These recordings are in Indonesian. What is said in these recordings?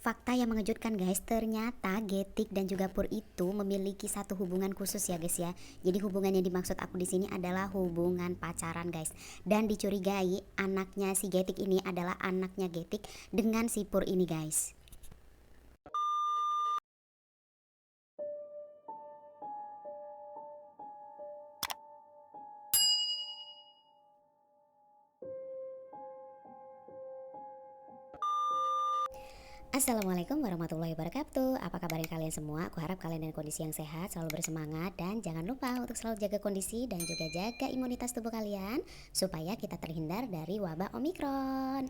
Fakta yang mengejutkan guys, ternyata Getik dan juga Pur itu memiliki satu hubungan khusus ya guys ya. Jadi hubungan yang dimaksud aku di sini adalah hubungan pacaran guys. Dan dicurigai anaknya si Getik ini adalah anaknya Getik dengan si Pur ini guys. Assalamualaikum warahmatullahi wabarakatuh. Apa kabarnya kalian semua? Aku harap kalian dalam kondisi yang sehat, selalu bersemangat, dan jangan lupa untuk selalu jaga kondisi dan juga jaga imunitas tubuh kalian supaya kita terhindar dari wabah Omikron.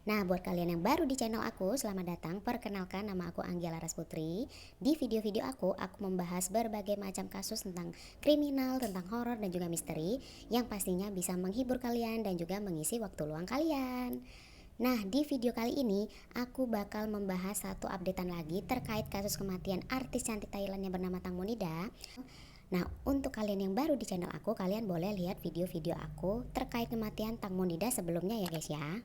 Nah, buat kalian yang baru di channel aku, selamat datang. Perkenalkan, nama aku Anggia Laras Putri. Di video-video aku membahas berbagai macam kasus tentang kriminal, tentang horor dan juga misteri yang pastinya bisa menghibur kalian dan juga mengisi waktu luang kalian. Nah, di video kali ini aku bakal membahas satu updatean lagi terkait kasus kematian artis cantik Thailand yang bernama Tang Monida. Nah, untuk kalian yang baru di channel aku, kalian boleh lihat video-video aku terkait kematian Tang Monida sebelumnya ya guys ya.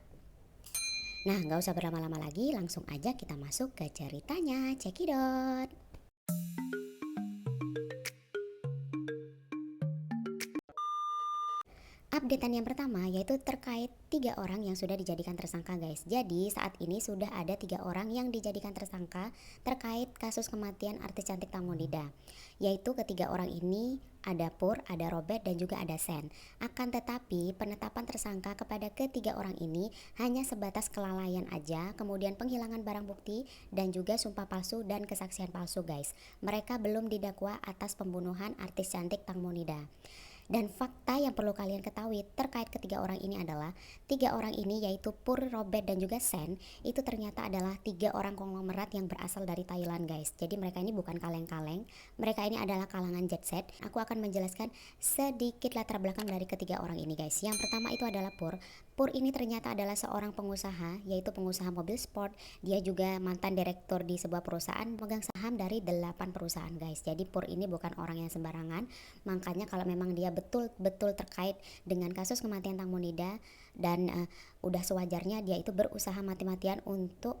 Nah, nggak usah berlama-lama lagi, langsung aja kita masuk ke ceritanya. Cekidot. Updatean yang pertama yaitu terkait 3 orang yang sudah dijadikan tersangka guys. Jadi saat ini sudah ada 3 orang yang dijadikan tersangka terkait kasus kematian artis cantik Tang Monida. Yaitu ketiga orang ini ada Pur, ada Robert dan juga ada Sen. Akan tetapi penetapan tersangka kepada ketiga orang ini hanya sebatas kelalaian aja, kemudian penghilangan barang bukti dan juga sumpah palsu dan kesaksian palsu guys. Mereka belum didakwa atas pembunuhan artis cantik Tang Monida. Dan fakta yang perlu kalian ketahui terkait ketiga orang ini adalah 3 orang ini yaitu Pur, Robert dan juga Sen itu ternyata adalah 3 orang konglomerat yang berasal dari Thailand guys. Jadi mereka ini bukan kaleng-kaleng, mereka ini adalah kalangan jet set. Aku akan menjelaskan sedikit latar belakang dari ketiga orang ini guys. Yang pertama itu adalah Pur. Pur ini ternyata adalah seorang pengusaha, yaitu pengusaha mobil sport. Dia juga mantan direktur di sebuah perusahaan, pemegang saham dari 8 perusahaan guys. Jadi Pur ini bukan orang yang sembarangan. Makanya kalau memang dia betul-betul terkait dengan kasus kematian Tang Monida dan udah sewajarnya dia itu berusaha mati-matian untuk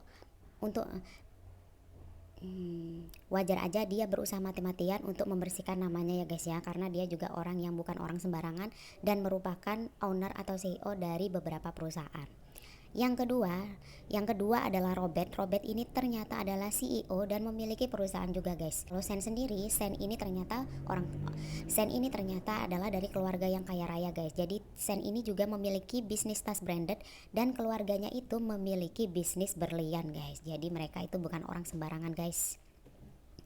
wajar aja dia berusaha mati-matian untuk membersihkan namanya ya guys ya, karena dia juga orang yang bukan orang sembarangan dan merupakan owner atau CEO dari beberapa perusahaan. Yang kedua adalah Robert. Robert ini ternyata adalah CEO dan memiliki perusahaan juga guys. Kalau Sen sendiri, Sen ini ternyata adalah dari keluarga yang kaya raya guys. Jadi Sen ini juga memiliki bisnis tas branded dan keluarganya itu memiliki bisnis berlian guys. Jadi mereka itu bukan orang sembarangan guys.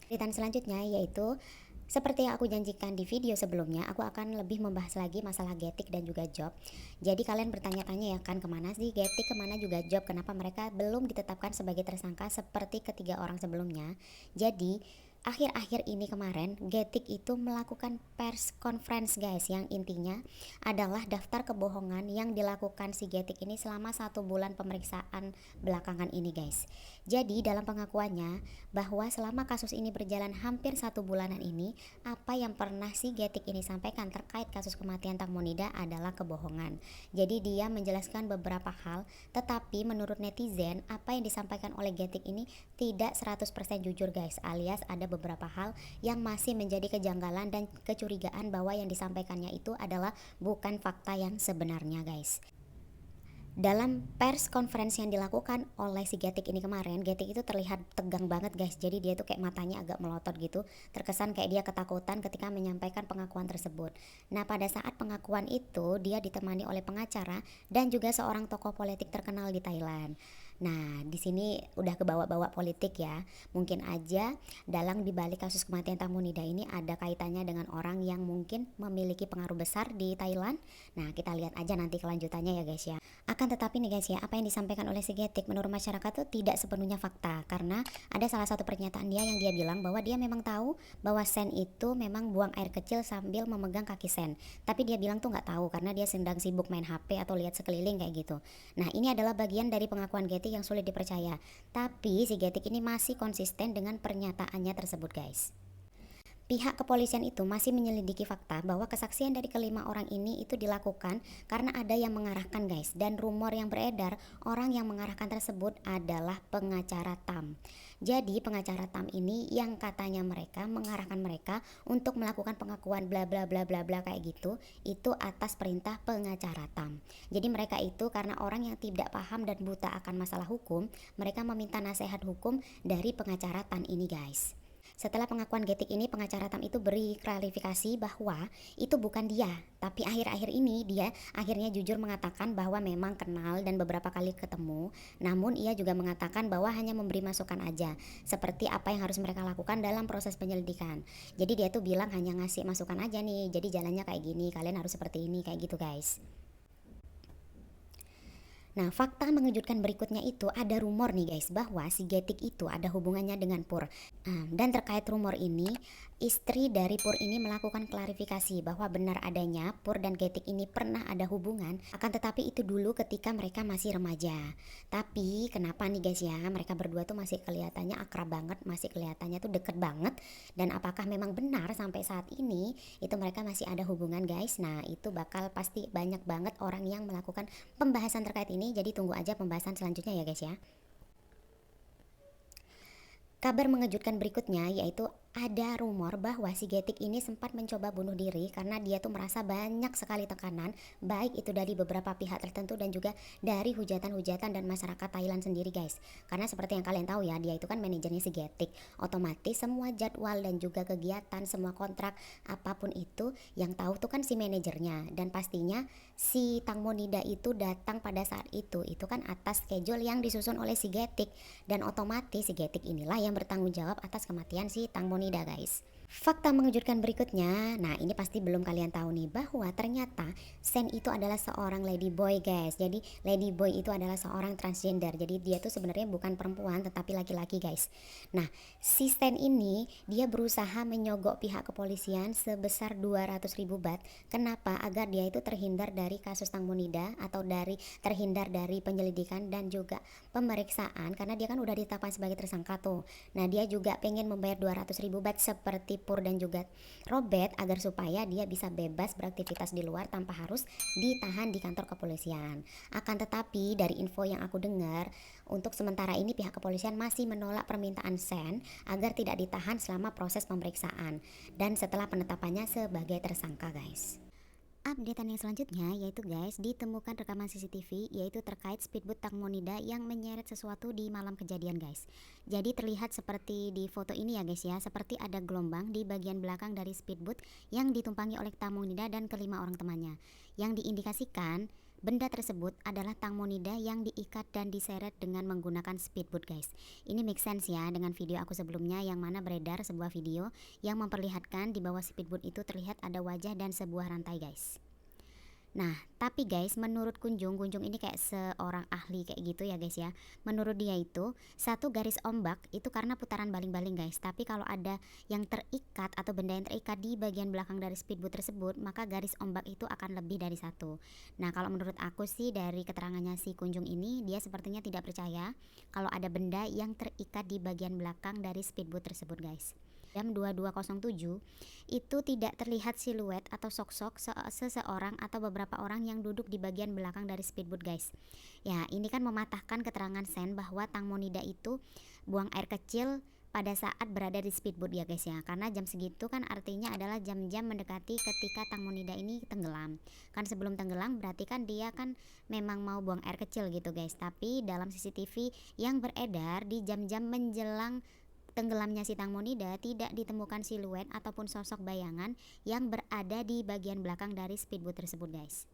Cerita selanjutnya yaitu seperti yang aku janjikan di video sebelumnya, aku akan lebih membahas lagi masalah Getik dan juga Job. Jadi kalian bertanya-tanya ya kan, kemana sih Getik, kemana juga Job, kenapa mereka belum ditetapkan sebagai tersangka seperti ketiga orang sebelumnya. Jadi akhir-akhir ini kemarin Getik itu melakukan press conference guys, yang intinya adalah daftar kebohongan yang dilakukan si Getik ini selama 1 bulan pemeriksaan belakangan ini guys. Jadi dalam pengakuannya bahwa selama kasus ini berjalan hampir 1 bulanan ini, apa yang pernah si Getik ini sampaikan terkait kasus kematian Tang Monida adalah kebohongan. Jadi dia menjelaskan beberapa hal, tetapi menurut netizen apa yang disampaikan oleh Getik ini tidak 100% jujur guys, alias ada beberapa hal yang masih menjadi kejanggalan dan kecurigaan bahwa yang disampaikannya itu adalah bukan fakta yang sebenarnya guys. Dalam pers conference yang dilakukan oleh si Getik ini kemarin, Getik itu terlihat tegang banget guys. Jadi dia tuh kayak matanya agak melotot gitu, terkesan kayak dia ketakutan ketika menyampaikan pengakuan tersebut. Nah, pada saat pengakuan itu dia ditemani oleh pengacara dan juga seorang tokoh politik terkenal di Thailand. Nah, di sini udah kebawa-bawa politik ya. Mungkin aja dalam dibalik kasus kematian Tang Monida ini ada kaitannya dengan orang yang mungkin memiliki pengaruh besar di Thailand. Nah, kita lihat aja nanti kelanjutannya ya guys ya. Akan tetapi nih guys ya, apa yang disampaikan oleh si Getik menurut masyarakat tuh tidak sepenuhnya fakta, karena ada salah satu pernyataan dia yang dia bilang bahwa dia memang tahu bahwa Sen itu memang buang air kecil sambil memegang kaki Sen. Tapi dia bilang tuh nggak tahu karena dia sedang sibuk main HP atau lihat sekeliling kayak gitu. Nah, ini adalah bagian dari pengakuan Getik yang sulit dipercaya. Tapi si Getik ini masih konsisten dengan pernyataannya tersebut guys. Pihak kepolisian itu masih menyelidiki fakta bahwa kesaksian dari kelima orang ini itu dilakukan karena ada yang mengarahkan guys, dan rumor yang beredar orang yang mengarahkan tersebut adalah pengacara Tam. Jadi pengacara Tam ini yang katanya mereka mengarahkan mereka untuk melakukan pengakuan bla bla bla bla bla kayak gitu, itu atas perintah pengacara Tam. Jadi mereka itu karena orang yang tidak paham dan buta akan masalah hukum, mereka meminta nasihat hukum dari pengacara Tam ini guys. Setelah pengakuan Getik ini, pengacara Tam itu beri klarifikasi bahwa itu bukan dia. Tapi akhir-akhir ini dia akhirnya jujur mengatakan bahwa memang kenal dan beberapa kali ketemu. Namun ia juga mengatakan bahwa hanya memberi masukan aja, seperti apa yang harus mereka lakukan dalam proses penyelidikan. Jadi dia tuh bilang hanya ngasih masukan aja nih, jadi jalannya kayak gini, kalian harus seperti ini, kayak gitu guys. Nah, fakta mengejutkan berikutnya itu ada rumor nih guys bahwa si Getik itu ada hubungannya dengan Pur. Dan terkait rumor ini, istri dari Pur ini melakukan klarifikasi bahwa benar adanya Pur dan Getik ini pernah ada hubungan, akan tetapi itu dulu ketika mereka masih remaja. Tapi kenapa nih guys ya, mereka berdua tuh masih kelihatannya akrab banget, masih kelihatannya tuh deket banget. Dan apakah memang benar sampai saat ini itu mereka masih ada hubungan guys? Nah, itu bakal pasti banyak banget orang yang melakukan pembahasan terkait ini, jadi tunggu aja pembahasan selanjutnya ya guys ya. Kabar mengejutkan berikutnya yaitu ada rumor bahwa si Getik ini sempat mencoba bunuh diri karena dia tuh merasa banyak sekali tekanan, baik itu dari beberapa pihak tertentu dan juga dari hujatan-hujatan dan masyarakat Thailand sendiri guys. Karena seperti yang kalian tahu ya, dia itu kan manajernya si Getik. Otomatis semua jadwal dan juga kegiatan, semua kontrak, apapun itu yang tahu tuh kan si manajernya. Dan pastinya si Tang Monida itu datang pada saat itu kan atas schedule yang disusun oleh si Getik. Dan otomatis si Getik inilah yang bertanggung jawab atas kematian si Tang Monida guys. Fakta mengejutkan berikutnya, nah ini pasti belum kalian tahu nih bahwa ternyata Sen itu adalah seorang ladyboy guys. Jadi ladyboy itu adalah seorang transgender. Jadi dia tuh sebenarnya bukan perempuan tetapi laki-laki guys. Nah, si Sen ini dia berusaha menyogok pihak kepolisian sebesar 200.000 baht. Kenapa? Agar dia itu terhindar dari kasus Tang Monida atau terhindar dari penyelidikan dan juga pemeriksaan karena dia kan udah ditetapkan sebagai tersangka tuh. Nah, dia juga pengen membayar 200.000 baht seperti Pur dan juga Robert agar supaya dia bisa bebas beraktivitas di luar tanpa harus ditahan di kantor kepolisian. Akan tetapi dari info yang aku dengar, untuk sementara ini pihak kepolisian masih menolak permintaan Sen agar tidak ditahan selama proses pemeriksaan dan setelah penetapannya sebagai tersangka guys. Updatean yang selanjutnya yaitu guys, ditemukan rekaman CCTV yaitu terkait speedboat Tang Monida yang menyeret sesuatu di malam kejadian guys. Jadi terlihat seperti di foto ini ya guys ya, seperti ada gelombang di bagian belakang dari speedboat yang ditumpangi oleh Tang Monida dan kelima orang temannya. Yang diindikasikan benda tersebut adalah Tang Monida yang diikat dan diseret dengan menggunakan speedboat guys. Ini make sense ya dengan video aku sebelumnya yang mana beredar sebuah video yang memperlihatkan di bawah speedboat itu terlihat ada wajah dan sebuah rantai guys. Nah, tapi guys, menurut Kunjung ini kayak seorang ahli kayak gitu ya guys ya. Menurut dia itu, satu garis ombak itu karena putaran baling-baling guys. Tapi kalau ada yang terikat atau benda yang terikat di bagian belakang dari speedboat tersebut, maka garis ombak itu akan lebih dari satu. Nah, kalau menurut aku sih dari keterangannya si Kunjung ini, dia sepertinya tidak percaya kalau ada benda yang terikat di bagian belakang dari speedboat tersebut guys. Jam 22.07 itu tidak terlihat siluet atau sok-sok seseorang atau beberapa orang yang duduk di bagian belakang dari speedboat guys. Ya, ini kan mematahkan keterangan Sen bahwa Tang Monida itu buang air kecil pada saat berada di speedboat ya guys ya. Karena jam segitu kan artinya adalah jam-jam mendekati ketika Tang Monida ini tenggelam. Kan sebelum tenggelam berarti kan dia kan memang mau buang air kecil gitu guys. Tapi dalam CCTV yang beredar di jam-jam menjelang tenggelamnya si Tang Monida tidak ditemukan siluet ataupun sosok bayangan yang berada di bagian belakang dari speedboat tersebut guys.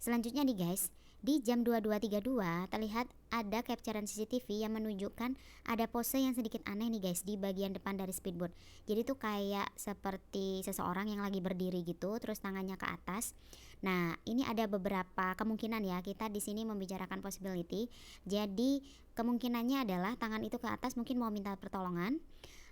Selanjutnya nih guys, di jam 22.32 terlihat ada capturean CCTV yang menunjukkan ada pose yang sedikit aneh nih guys di bagian depan dari speedboat. Jadi tuh kayak seperti seseorang yang lagi berdiri gitu, terus tangannya ke atas. Nah, ini ada beberapa kemungkinan ya, kita di sini membicarakan possibility. Jadi kemungkinannya adalah tangan itu ke atas mungkin mau minta pertolongan,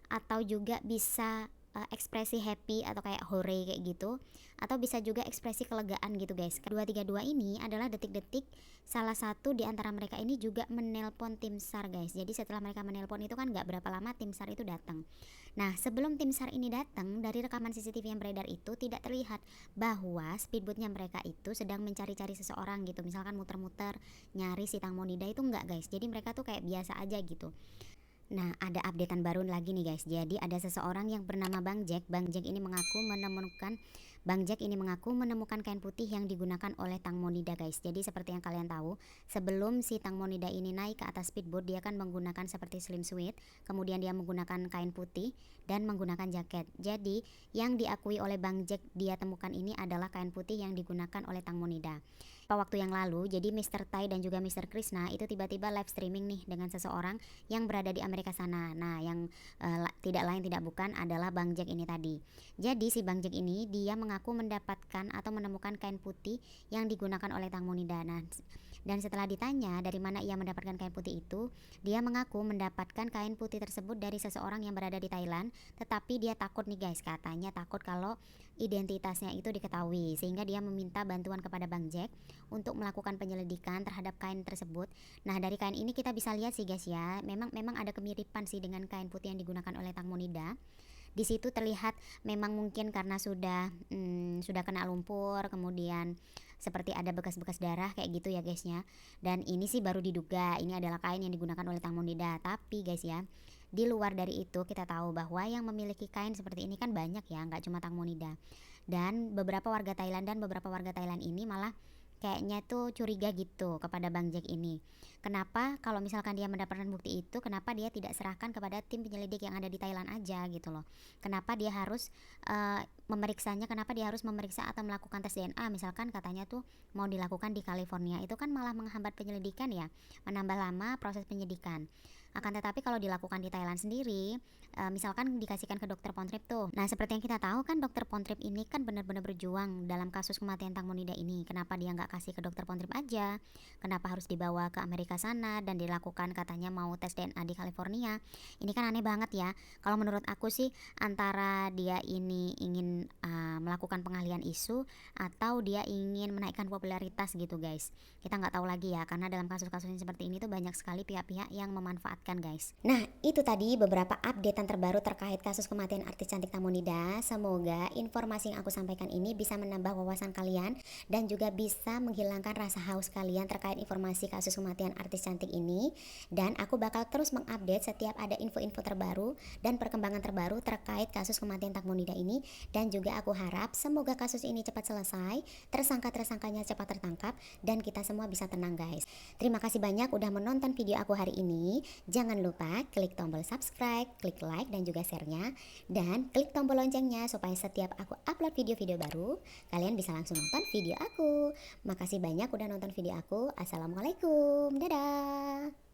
atau juga bisa ekspresi happy atau kayak hore kayak gitu, atau bisa juga ekspresi kelegaan gitu guys. 232 ini adalah detik-detik salah satu di antara mereka ini juga menelpon tim SAR guys. Jadi setelah mereka menelpon itu kan nggak berapa lama tim SAR itu datang. Nah, sebelum tim SAR ini datang, dari rekaman CCTV yang beredar itu tidak terlihat bahwa speedboatnya mereka itu sedang mencari-cari seseorang gitu. Misalkan muter-muter nyari si Tang Monida itu enggak guys. Jadi mereka tuh kayak biasa aja gitu. Nah, ada updatean baru lagi nih guys. Jadi ada seseorang yang bernama Bang Jack. Bang Jack ini mengaku menemukan kain putih yang digunakan oleh Tang Monida guys. Jadi seperti yang kalian tahu, sebelum si Tang Monida ini naik ke atas speedboat, dia kan menggunakan seperti slim suit, kemudian dia menggunakan kain putih dan menggunakan jaket. Jadi yang diakui oleh Bang Jack dia temukan ini adalah kain putih yang digunakan oleh Tang Monida. Waktu yang lalu, jadi Mr. Tai dan juga Mr. Krishna itu tiba-tiba live streaming nih dengan seseorang yang berada di Amerika sana. Nah, yang tidak lain tidak bukan adalah Bang Jack ini tadi. Jadi si Bang Jack ini dia mengaku mendapatkan atau menemukan kain putih yang digunakan oleh Tang Monida. Nah, dan setelah ditanya dari mana ia mendapatkan kain putih itu, dia mengaku mendapatkan kain putih tersebut dari seseorang yang berada di Thailand, tetapi dia takut nih guys, katanya takut kalau identitasnya itu diketahui, sehingga dia meminta bantuan kepada Bang Jack untuk melakukan penyelidikan terhadap kain tersebut. Nah, dari kain ini kita bisa lihat sih guys ya, memang ada kemiripan sih dengan kain putih yang digunakan oleh Tang Monida. Di situ terlihat memang mungkin karena sudah kena lumpur, kemudian seperti ada bekas-bekas darah kayak gitu ya guysnya. Dan ini sih baru diduga ini adalah kain yang digunakan oleh Tang Monida. Tapi guys ya, di luar dari itu kita tahu bahwa yang memiliki kain seperti ini kan banyak ya, nggak cuma Tang Monida. Dan beberapa warga Thailand ini malah kayaknya tuh curiga gitu kepada Bang Jack ini. Kenapa kalau misalkan dia mendapatkan bukti itu, kenapa dia tidak serahkan kepada tim penyelidik yang ada di Thailand aja gitu loh. Kenapa dia harus memeriksanya, kenapa dia harus memeriksa atau melakukan tes DNA, misalkan katanya tuh mau dilakukan di California, itu kan malah menghambat penyelidikan ya, menambah lama proses penyidikan. Akan tetapi kalau dilakukan di Thailand sendiri, misalkan dikasihkan ke dokter Pontrip tuh. Nah, seperti yang kita tahu kan dokter Pontrip ini kan benar-benar berjuang dalam kasus kematian Tang Monida ini. Kenapa dia nggak kasih ke dokter Pontrip aja? Kenapa harus dibawa ke Amerika sana dan dilakukan katanya mau tes DNA di California? Ini kan aneh banget ya. Kalau menurut aku sih antara dia ini ingin melakukan pengalihan isu atau dia ingin menaikkan popularitas gitu guys. Kita nggak tahu lagi ya, karena dalam kasus-kasus seperti ini tuh banyak sekali pihak-pihak yang memanfaatkan guys. Nah, itu tadi beberapa updatean terbaru terkait kasus kematian artis cantik Tang Monida. Semoga informasi yang aku sampaikan ini bisa menambah wawasan kalian dan juga bisa menghilangkan rasa haus kalian terkait informasi kasus kematian artis cantik ini. Dan aku bakal terus mengupdate setiap ada info-info terbaru dan perkembangan terbaru terkait kasus kematian Tang Monida ini. Dan juga aku harap semoga kasus ini cepat selesai, tersangka-tersangkanya cepat tertangkap, dan kita semua bisa tenang guys. Terima kasih banyak udah menonton video aku hari ini. Jangan lupa klik tombol subscribe, klik like dan juga share-nya, dan klik tombol loncengnya supaya setiap aku upload video-video baru, kalian bisa langsung nonton video aku. Makasih banyak udah nonton video aku. Assalamualaikum, dadah.